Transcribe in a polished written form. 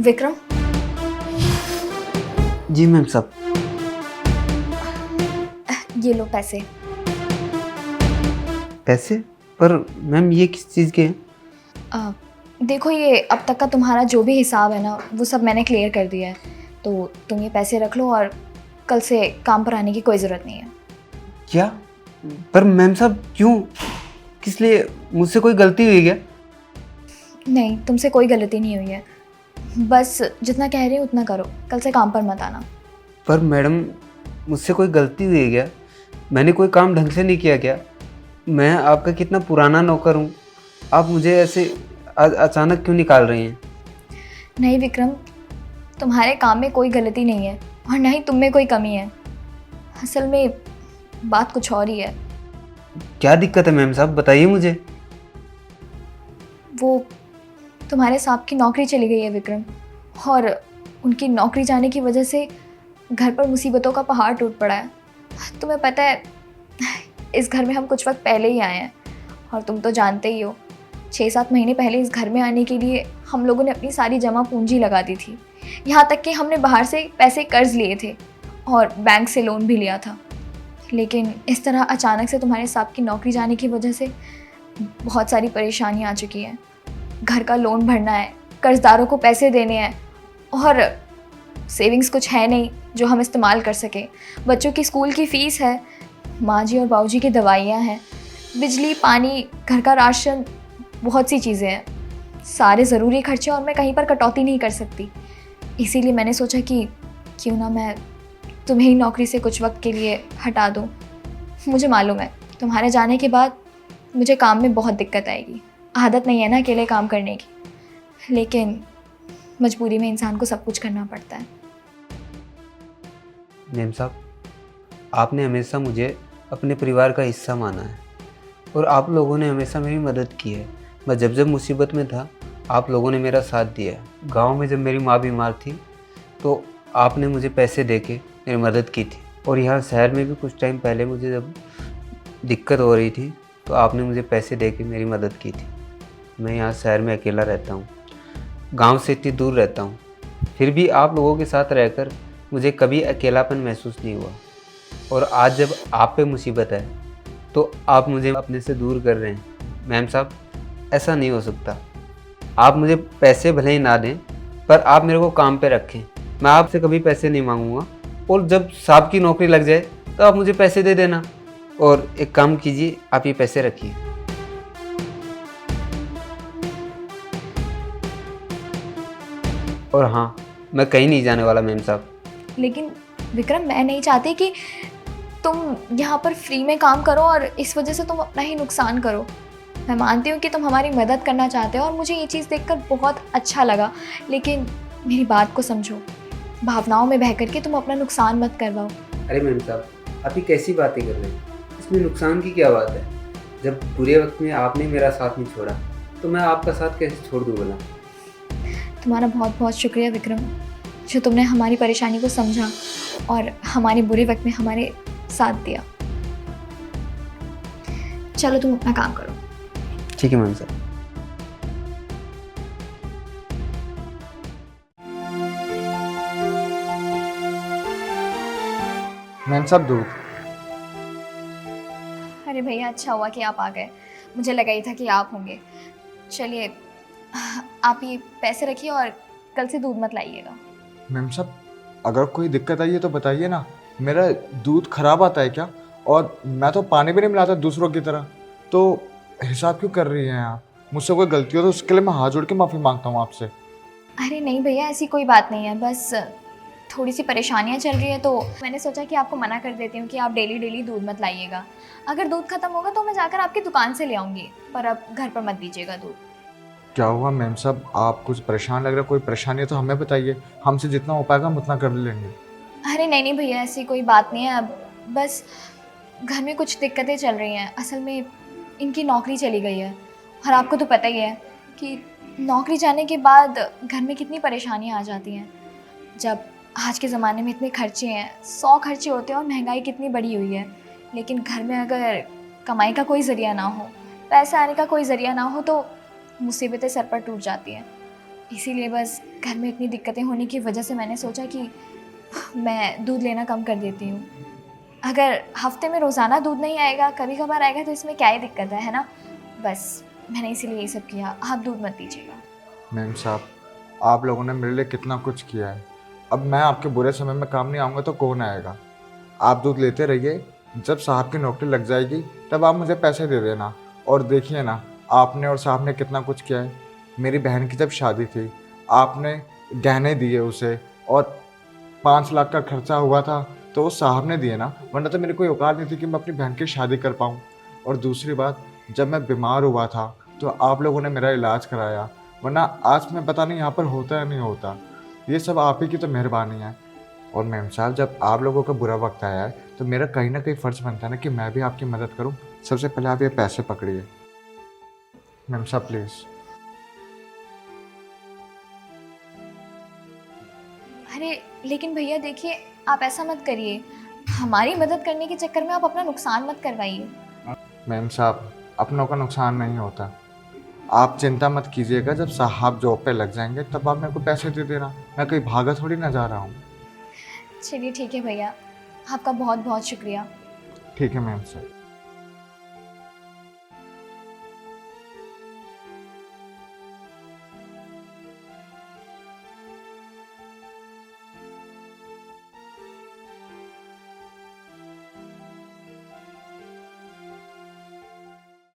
विक्रम, जी ma'am साहब। ये लो पैसे। पैसे? पर मैम ये किस चीज़ के हैं? देखो, ये अब तक का तुम्हारा जो भी हिसाब है ना, वो सब मैंने क्लियर कर दिया है। तो तुम ये पैसे रख लो और कल से काम पर आने की कोई ज़रूरत नहीं है। क्या? पर मैम साहब क्यों? किस लिए? मुझसे कोई गलती हुई क्या? नहीं, तुमसे कोई गलती नहीं हुई है। बस जितना कह रही हूँ उतना करो, कल से काम पर मत आना। पर मैडम, मुझसे कोई गलती हुई है क्या? मैंने कोई काम ढंग से नहीं किया क्या? मैं आपका कितना पुराना नौकर हूँ, आप मुझे ऐसे अचानक क्यों निकाल रही हैं? नहीं विक्रम, तुम्हारे काम में कोई गलती नहीं है और ना ही तुम में कोई कमी है। असल में बात कुछ और ही है। क्या दिक्कत है मैम साहब, बताइए मुझे। वो तुम्हारे साहब की नौकरी चली गई है विक्रम, और उनकी नौकरी जाने की वजह से घर पर मुसीबतों का पहाड़ टूट पड़ा है। तुम्हें पता है, इस घर में हम कुछ वक्त पहले ही आए हैं और तुम तो जानते ही हो, 6-7 महीने पहले इस घर में आने के लिए हम लोगों ने अपनी सारी जमा पूंजी लगा दी थी। यहाँ तक कि हमने बाहर से पैसे कर्ज लिए थे और बैंक से लोन भी लिया था। लेकिन इस तरह अचानक से तुम्हारे साहब की नौकरी जाने की वजह से बहुत सारी परेशानियाँ आ चुकी हैं। घर का लोन भरना है, कर्जदारों को पैसे देने हैं और सेविंग्स कुछ है नहीं जो हम इस्तेमाल कर सकें। बच्चों की स्कूल की फ़ीस है, माँ जी और बाबू जी की दवाइयाँ हैं, बिजली, पानी, घर का राशन, बहुत सी चीज़ें हैं। सारे ज़रूरी खर्चे और मैं कहीं पर कटौती नहीं कर सकती। इसीलिए मैंने सोचा कि क्यों ना मैं तुम्हें ही नौकरी से कुछ वक्त के लिए हटा दूँ। मुझे मालूम है तुम्हारे जाने के बाद मुझे काम में बहुत दिक्कत आएगी। आदत नहीं है ना अकेले काम करने की, लेकिन मजबूरी में इंसान को सब कुछ करना पड़ता है। मैम साहब, आपने हमेशा मुझे अपने परिवार का हिस्सा माना है और आप लोगों ने हमेशा मेरी मदद की है। मैं जब जब मुसीबत में था, आप लोगों ने मेरा साथ दिया है। गांव में जब मेरी माँ बीमार थी तो आपने मुझे पैसे दे के मेरी मदद की थी, और यहाँ शहर में भी कुछ टाइम पहले मुझे जब दिक्कत हो रही थी तो आपने मुझे पैसे दे के मेरी मदद की थी। मैं यहाँ शहर में अकेला रहता हूँ, गांव से इतनी दूर रहता हूँ, फिर भी आप लोगों के साथ रहकर मुझे कभी अकेलापन महसूस नहीं हुआ। और आज जब आप पे मुसीबत है तो आप मुझे अपने से दूर कर रहे हैं। मैम साहब, ऐसा नहीं हो सकता। आप मुझे पैसे भले ही ना दें, पर आप मेरे को काम पे रखें। मैं आपसे कभी पैसे नहीं मांगूंगा, और जब साहब की नौकरी लग जाए तो आप मुझे पैसे दे देना। और एक काम कीजिए, आप ये पैसे रखिए। और हाँ, मैं कहीं नहीं जाने वाला मैम साहब। लेकिन विक्रम, मैं नहीं चाहती कि तुम यहाँ पर फ्री में काम करो और इस वजह से तुम अपना ही नुकसान करो। मैं मानती हूँ कि तुम हमारी मदद करना चाहते हो और मुझे ये चीज़ देखकर बहुत अच्छा लगा, लेकिन मेरी बात को समझो। भावनाओं में बह करके तुम अपना नुकसान मत करवाओ। अरे मैम साहब, आप ये कैसी बातें कर रहे हैं? इसमें नुकसान की क्या बात है? जब बुरे वक्त में आपने मेरा साथ नहीं छोड़ा तो मैं आपका साथ कैसे छोड़ दूँ भला? तुम्हारा बहुत बहुत शुक्रिया विक्रम, जो तुमने हमारी परेशानी को समझा और हमारे बुरे वक्त में हमारे साथ दिया। चलो तुम अपना काम करो। ठीक है मैम साहब। मैम साहब दूध। अरे भैया, अच्छा हुआ कि आप आ गए। मुझे लगा ही था कि आप होंगे। चलिए, आप ये पैसे रखिए और कल से दूध मत लाइएगा। मैम साहब, अगर कोई दिक्कत आई है तो बताइए ना। मेरा दूध खराब आता है क्या? और मैं तो पानी भी नहीं मिलाता दूसरों की तरह। तो हिसाब क्यों कर रही हैं आप? मुझसे कोई गलती हो तो उसके लिए मैं हाथ जोड़ के माफ़ी मांगता हूँ आपसे। अरे नहीं भैया, ऐसी कोई बात नहीं है। बस थोड़ी सी परेशानियां चल रही है तो मैंने सोचा कि आपको मना कर देती हूँ कि आप डेली डेली दूध मत लाइएगा। अगर दूध खत्म होगा तो मैं जाकर आपकी दुकान से ले आऊँगी, पर अब घर पर मत दीजिएगा दूध। क्या हुआ मैम साहब, आप कुछ परेशान लग रहे? कोई परेशानी है तो हमें बताइए, हमसे जितना हो पाएगा हम उतना कर लेंगे। अरे नहीं नहीं भैया, ऐसी कोई बात नहीं है। अब बस घर में कुछ दिक्कतें चल रही हैं। असल में इनकी नौकरी चली गई है और आपको तो पता ही है कि नौकरी जाने के बाद घर में कितनी परेशानियां आ जाती हैं। जब आज के ज़माने में इतने खर्चे हैं, 100 खर्चे होते हैं और महंगाई कितनी बढ़ी हुई है, लेकिन घर में अगर कमाई का कोई ज़रिया ना हो, पैसा आने का कोई ज़रिया ना हो, तो मुसीबतें सर पर टूट जाती हैं। इसीलिए बस घर में इतनी दिक्कतें होने की वजह से मैंने सोचा कि मैं दूध लेना कम कर देती हूँ। अगर हफ्ते में रोज़ाना दूध नहीं आएगा, कभी कभार आएगा, तो इसमें क्या ही दिक्कत है ना। बस मैंने इसीलिए ये सब किया। आप दूध मत दीजिएगा। मैम साहब, आप लोगों ने मेरे लिए कितना कुछ किया है। अब मैं आपके बुरे समय में काम नहीं आऊँगा तो कौन आएगा। आप दूध लेते रहिए, जब साहब की नौकरी लग जाएगी तब आप मुझे पैसे दे देना। और देखिए ना, आपने और साहब ने कितना कुछ किया है। मेरी बहन की जब शादी थी, आपने गहने दिए उसे, और 5 लाख का खर्चा हुआ था तो वो साहब ने दिए ना, वरना तो मेरी कोई औकात नहीं थी कि मैं अपनी बहन की शादी कर पाऊँ। और दूसरी बात, जब मैं बीमार हुआ था तो आप लोगों ने मेरा इलाज कराया, वरना आज मैं पता नहीं यहाँ पर होता या नहीं होता। ये सब आप ही की तो मेहरबानी है। और मैम साहब, जब आप लोगों का बुरा वक्त आया है तो मेरा कहीं ना कहीं फ़र्ज़ बनता है ना कि मैं भी आपकी मदद करूं। सबसे पहले आप ये पैसे पकड़िए मैम साहब, प्लीज़। अरे लेकिन भैया देखिए, आप ऐसा मत करिए। हमारी मदद करने के चक्कर में आप अपना नुकसान मत करवाइए। मैम साहब, अपनों का नुकसान नहीं होता। आप चिंता मत कीजिएगा, जब साहब जॉब पे लग जाएंगे तब आप मेरे को पैसे दे देना। मैं कहीं भागा थोड़ी ना जा रहा हूँ। चलिए ठीक है भैया, आपका बहुत बहुत शुक्रिया। ठीक है मैम साहब।